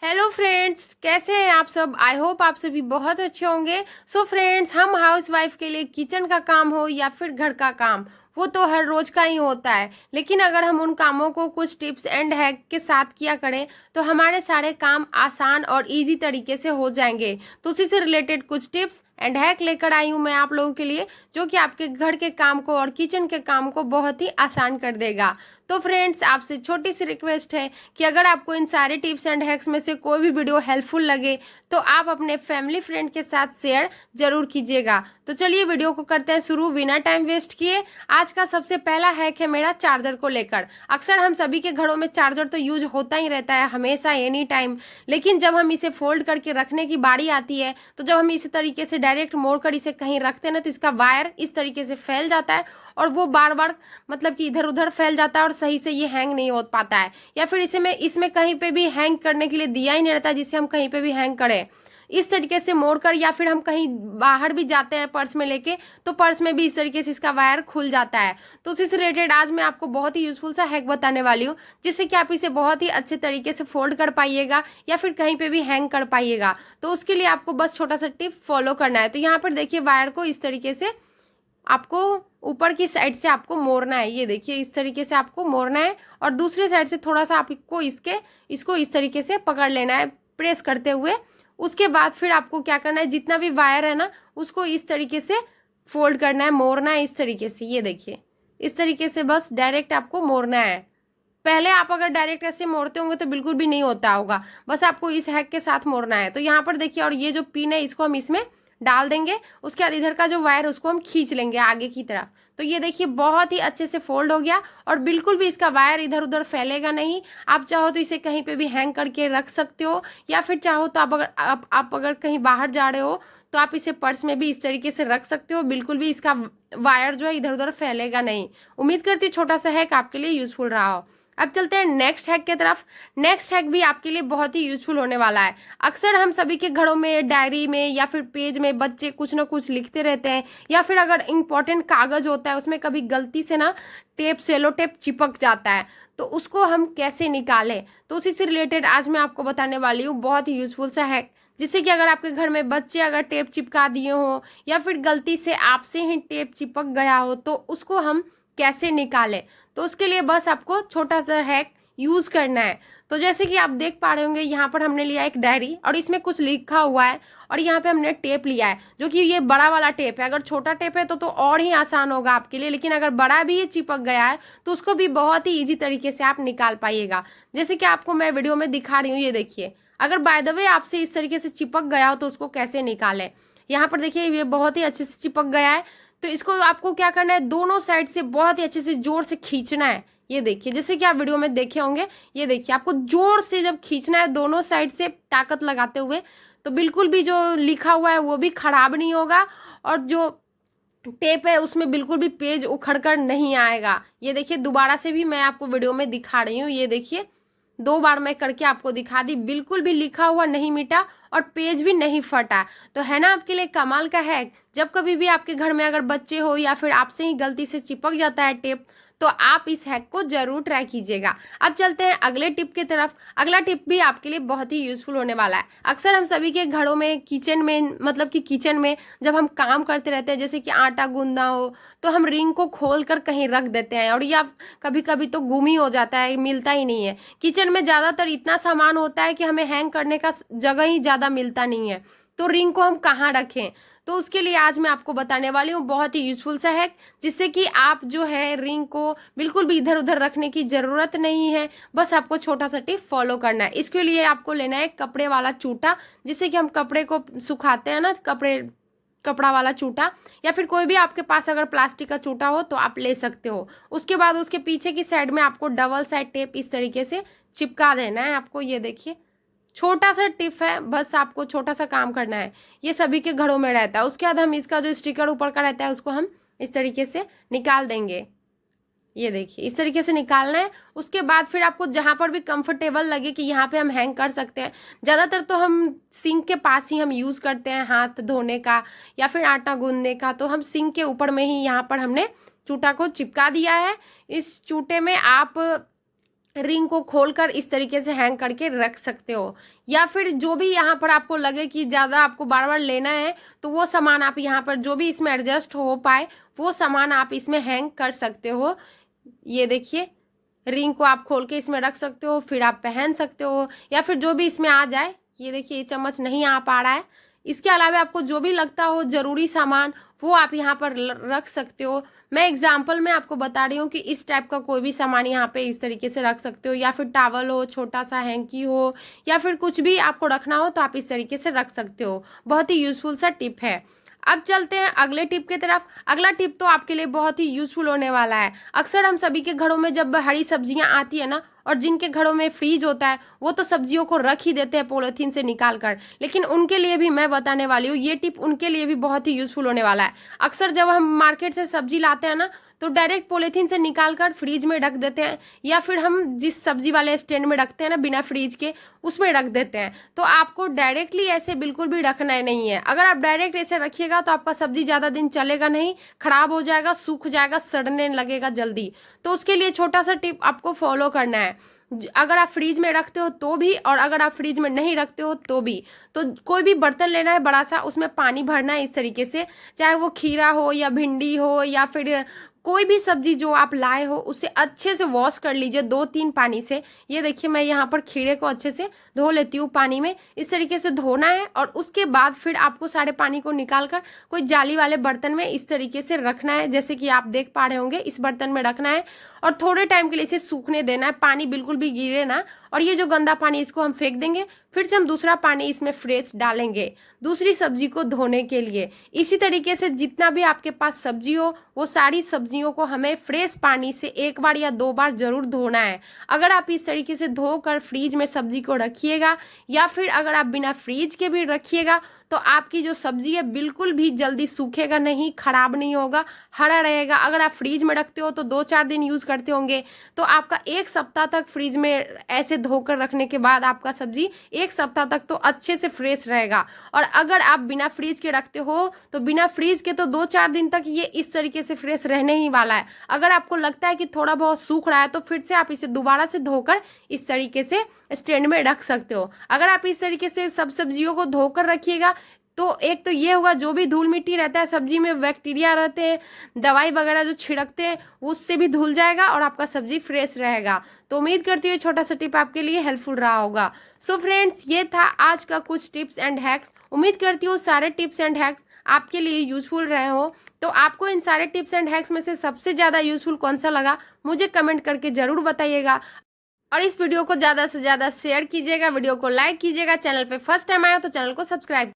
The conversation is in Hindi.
हेलो फ्रेंड्स, कैसे हैं आप सब। आई होप आप सभी बहुत अच्छे होंगे। सो फ्रेंड्स, हम हाउसवाइफ के लिए किचन का काम हो या फिर घर का काम, वो तो हर रोज का ही होता है। लेकिन अगर हम उन कामों को कुछ टिप्स एंड हैक के साथ किया करें तो हमारे सारे काम आसान और इजी तरीके से हो जाएंगे। तो उसी से रिलेटेड कुछ टिप्स एंड हैक लेकर आई हूँ मैं आप लोगों के लिए, जो कि आपके घर के काम को और किचन के काम को बहुत ही आसान कर देगा। तो फ्रेंड्स, आपसे छोटी सी रिक्वेस्ट है कि अगर आपको इन सारे टिप्स एंड हैक्स में से कोई भी वीडियो हेल्पफुल लगे तो आप अपने फैमिली फ्रेंड के साथ शेयर जरूर कीजिएगा। तो चलिए वीडियो को करते हैं शुरू बिना टाइम वेस्ट किए। आज का सबसे पहला हैक है मेरा चार्जर को लेकर। अक्सर हम सभी के घरों में चार्जर तो यूज होता ही रहता है, हमेशा एनी टाइम। लेकिन जब हम इसे फोल्ड करके रखने की बारी आती है तो जब हम इसी तरीके से डायरेक्ट मोड़ कर इसे कहीं रखते हैं ना, तो इसका वायर इस तरीके से फैल जाता है और वो बार बार मतलब कि इधर उधर फैल जाता है और सही से ये हैंग नहीं हो पाता है। या फिर इसे में इसमें कहीं पे भी हैंग करने के लिए दिया ही नहीं रहता जिससे हम कहीं पे भी हैंग करें। इस तरीके से मोड़कर, या फिर हम कहीं बाहर भी जाते हैं पर्स में लेके, तो पर्स में भी इस तरीके से इसका वायर खुल जाता है। तो उसी से रिलेटेड आज मैं आपको बहुत ही यूजफुल सा हैक बताने वाली हूँ, जिससे कि आप इसे बहुत ही अच्छे तरीके से फोल्ड कर पाइएगा या फिर कहीं पे भी हैंग कर पाइएगा। तो उसके लिए आपको बस छोटा सा टिप फॉलो करना है। तो यहाँ पर देखिए, वायर को इस तरीके से आपको ऊपर की साइड से आपको मोड़ना है। ये देखिए, इस तरीके से आपको मोड़ना है और दूसरी साइड से थोड़ा सा आपको इसको इस तरीके से पकड़ लेना है प्रेस करते हुए। उसके बाद फिर आपको क्या करना है, जितना भी वायर है ना उसको इस तरीके से फोल्ड करना है, मोड़ना है इस तरीके से। ये देखिए, इस तरीके से बस डायरेक्ट आपको मोड़ना है। पहले आप अगर डायरेक्ट ऐसे मोड़ते होंगे तो बिल्कुल भी नहीं होता होगा, बस आपको इस हैक के साथ मोड़ना है। तो यहाँ पर देखिए, और ये जो पिन है इसको हम इसमें डाल देंगे। उसके बाद इधर का जो वायर उसको हम खींच लेंगे आगे की तरफ। तो ये देखिए, बहुत ही अच्छे से फोल्ड हो गया और बिल्कुल भी इसका वायर इधर उधर फैलेगा नहीं। आप चाहो तो इसे कहीं पे भी हैंग करके रख सकते हो, या फिर चाहो तो आप अगर कहीं बाहर जा रहे हो तो आप इसे पर्स में भी इस तरीके से रख सकते हो। बिल्कुल भी इसका वायर जो है इधर उधर फैलेगा नहीं। उम्मीद करती हूँ छोटा सा हैक आपके लिए यूजफुल रहा हो। अब चलते हैं नेक्स्ट हैक की तरफ। नेक्स्ट हैक भी आपके लिए बहुत ही यूजफुल होने वाला है। अक्सर हम सभी के घरों में डायरी में या फिर पेज में बच्चे कुछ ना कुछ लिखते रहते हैं, या फिर अगर इंपॉर्टेंट कागज होता है उसमें कभी गलती से ना सेलो टेप चिपक जाता है, तो उसको हम कैसे निकालें। तो उसी से रिलेटेड आज मैं आपको बताने वाली हूँ बहुत ही यूजफुल सा हैक, जिससे कि अगर आपके घर में बच्चे अगर टेप चिपका दिए हो या फिर गलती से आपसे ही टेप चिपक गया हो तो उसको हम कैसे निकालें। तो उसके लिए बस आपको छोटा सा हैक यूज करना है। तो जैसे कि आप देख पा रहे होंगे, यहाँ पर हमने लिया एक डायरी और इसमें कुछ लिखा हुआ है, और यहाँ पे हमने टेप लिया है जो कि ये बड़ा वाला टेप है। अगर छोटा टेप है तो और ही आसान होगा आपके लिए, लेकिन अगर बड़ा भी ये चिपक गया है तो उसको भी बहुत ही इजी तरीके से आप निकाल पाइएगा। जैसे कि आपको मैं वीडियो में दिखा रही हूँ, ये देखिए। अगर बाय द वे आपसे इस तरीके से चिपक गया हो तो उसको कैसे निकालें। यहाँ पर देखिए, ये बहुत ही अच्छे से चिपक गया है। तो इसको आपको क्या करना है, दोनों साइड से बहुत ही अच्छे से जोर से खींचना है। ये देखिए, जैसे कि आप वीडियो में देखे होंगे, ये देखिए, आपको जोर से जब खींचना है दोनों साइड से ताकत लगाते हुए, तो बिल्कुल भी जो लिखा हुआ है वो भी खराब नहीं होगा और जो टेप है उसमें बिल्कुल भी पेज उखड़ कर नहीं आएगा। ये देखिए, दोबारा से भी मैं आपको वीडियो में दिखा रही हूँ। ये देखिए, 2 बार मैं करके आपको दिखा दी, बिल्कुल भी लिखा हुआ नहीं मिटा और पेज भी नहीं फटा। तो है ना आपके लिए कमाल का हैक। जब कभी भी आपके घर में अगर बच्चे हो या फिर आपसे ही गलती से चिपक जाता है टेप, तो आप इस हैक को जरूर ट्राई कीजिएगा। अब चलते हैं अगले टिप की तरफ। अगला टिप भी आपके लिए बहुत ही यूजफुल होने वाला है। अक्सर हम सभी के घरों में किचन में, मतलब कि किचन में जब हम काम करते रहते हैं, जैसे कि आटा गूंदना हो, तो हम रिंग को खोल कर कहीं रख देते हैं और या कभी कभी तो गुम ही हो जाता है, मिलता ही नहीं है। किचन में ज्यादातर इतना सामान होता है कि हमें हैंग करने का जगह ही ज्यादा मिलता नहीं है, तो रिंग को हम कहाँ रखें। तो उसके लिए आज मैं आपको बताने वाली हूँ बहुत ही यूजफुल सा है, जिससे कि आप जो है रिंग को बिल्कुल भी इधर उधर रखने की जरूरत नहीं है। बस आपको छोटा सा टिप फॉलो करना है। इसके लिए आपको लेना है कपड़े वाला चूटा, जिससे कि हम कपड़े को सुखाते हैं ना, कपड़ा वाला चूटा, या फिर कोई भी आपके पास अगर प्लास्टिक का चूटा हो तो आप ले सकते हो। उसके बाद उसके पीछे की साइड में आपको डबल साइड टेप इस तरीके से चिपका देना है आपको। ये देखिए, छोटा सा टिप है, बस आपको छोटा सा काम करना है। ये सभी के घरों में रहता है। उसके बाद हम इसका जो स्टिकर ऊपर का रहता है उसको हम इस तरीके से निकाल देंगे। ये देखिए, इस तरीके से निकालना है। उसके बाद फिर आपको जहां पर भी कंफर्टेबल लगे कि यहाँ पे हम हैंग कर सकते हैं, ज्यादातर तो हम सिंक के पास ही हम यूज करते हैं हाथ धोने का या फिर आटा गूंदने का, तो हम सिंक के ऊपर में ही यहाँ पर हमने चूटा को चिपका दिया है। इस चूटे में आप रिंग को खोलकर इस तरीके से हैंग करके रख सकते हो। या फिर जो भी यहाँ पर आपको लगे कि ज़्यादा आपको बार बार लेना है तो वो सामान आप यहाँ पर जो भी इसमें एडजस्ट हो पाए वो सामान आप इसमें हैंग कर सकते हो। ये देखिए, रिंग को आप खोल के इसमें रख सकते हो, फिर आप पहन सकते हो, या फिर जो भी इसमें आ जाए। ये देखिए, ये चम्मच नहीं आ पा रहा है। इसके अलावा आपको जो भी लगता हो जरूरी सामान वो आप यहाँ पर रख सकते हो। मैं एग्जाम्पल में आपको बता रही हूँ कि इस टाइप का कोई भी सामान यहाँ पे इस तरीके से रख सकते हो, या फिर टॉवल हो, छोटा सा हैंकी हो, या फिर कुछ भी आपको रखना हो तो आप इस तरीके से रख सकते हो। बहुत ही यूजफुल सा टिप है। अब चलते हैं अगले टिप की तरफ। अगला टिप तो आपके लिए बहुत ही यूजफुल होने वाला है। अक्सर हम सभी के घरों में जब हरी सब्जियां आती है ना, और जिनके घरों में फ्रीज होता है वो तो सब्जियों को रख ही देते हैं पॉलिथीन से निकाल कर, लेकिन उनके लिए भी मैं बताने वाली हूँ, ये टिप उनके लिए भी बहुत ही यूजफुल होने वाला है। अक्सर जब हम मार्केट से सब्जी लाते हैं ना तो डायरेक्ट पॉलिथीन से निकाल कर फ्रीज में रख देते हैं, या फिर हम जिस सब्जी वाले स्टैंड में रखते हैं ना बिना फ्रीज के, उसमें रख देते हैं। तो आपको डायरेक्टली ऐसे बिल्कुल भी रखना है नहीं है। अगर आप डायरेक्ट ऐसे रखिएगा तो आपका सब्जी ज़्यादा दिन चलेगा नहीं, खराब हो जाएगा, सूख जाएगा, सड़ने लगेगा जल्दी। तो उसके लिए छोटा सा टिप आपको फॉलो करना है। अगर आप फ्रीज में रखते हो तो भी, और अगर आप फ्रीज में नहीं रखते हो तो भी, तो कोई भी बर्तन लेना है बड़ा सा, उसमें पानी भरना है इस तरीके से, चाहे वो खीरा हो या भिंडी हो या फिर कोई भी सब्जी जो आप लाए हो, उसे अच्छे से वॉश कर लीजिए 2-3 पानी से। ये देखिए, मैं यहाँ पर खीरे को अच्छे से धो लेती हूँ पानी में। इस तरीके से धोना है और उसके बाद फिर आपको सारे पानी को निकाल कर कोई जाली वाले बर्तन में इस तरीके से रखना है, जैसे कि आप देख पा रहे होंगे इस बर्तन में रखना है, और थोड़े टाइम के लिए इसे सूखने देना है, पानी बिल्कुल भी गिरे ना। और ये जो गंदा पानी इसको हम फेंक देंगे, फिर से हम दूसरा पानी इसमें फ्रेश डालेंगे दूसरी सब्जी को धोने के लिए। इसी तरीके से जितना भी आपके पास सब्जी हो वो सारी सब्जियों को हमें फ्रेश पानी से 1 बार या 2 बार जरूर धोना है। अगर आप इस तरीके से धोकर फ्रीज में सब्जी को रखिएगा, या फिर अगर आप बिना फ्रीज के भी रखिएगा, तो आपकी जो सब्जी है बिल्कुल भी जल्दी सूखेगा नहीं, खराब नहीं होगा, हरा रहेगा। अगर आप फ्रीज में रखते हो तो 2-4 दिन यूज करते होंगे, तो आपका 1 सप्ताह तक फ्रीज में ऐसे धोकर रखने के बाद आपका सब्जी 1 सप्ताह तक तो अच्छे से फ्रेश रहेगा। और अगर आप बिना फ्रीज के रखते हो तो बिना फ्रीज के तो 2-4 दिन तक ये इस तरीके से फ्रेश रहने ही वाला है। अगर आपको लगता है कि थोड़ा बहुत सूख रहा है तो फिर से आप इसे दोबारा से धोकर इस तरीके से स्टैंड में रख सकते हो। अगर आप इस तरीके से सब सब्जियों को धोकर रखिएगा तो एक तो ये होगा, जो भी धूल मिट्टी रहता है सब्जी में, बैक्टीरिया रहते हैं, दवाई वगैरह जो छिड़कते हैं, उससे भी धुल जाएगा और आपका सब्जी फ्रेश रहेगा। तो उम्मीद करती हूँ छोटा सा टिप आपके लिए हेल्पफुल रहा होगा। सो फ्रेंड्स, ये था आज का कुछ टिप्स एंड हैक्स। उम्मीद करती हूँ सारे टिप्स एंड हैक्स आपके लिए यूजफुल रहे हो। तो आपको इन सारे टिप्स एंड हैक्स में से सबसे ज़्यादा यूजफुल कौन सा लगा मुझे कमेंट करके ज़रूर बताइएगा। और इस वीडियो को ज़्यादा से ज़्यादा शेयर कीजिएगा, वीडियो को लाइक कीजिएगा। चैनल पे फर्स्ट टाइम आया तो चैनल को सब्सक्राइब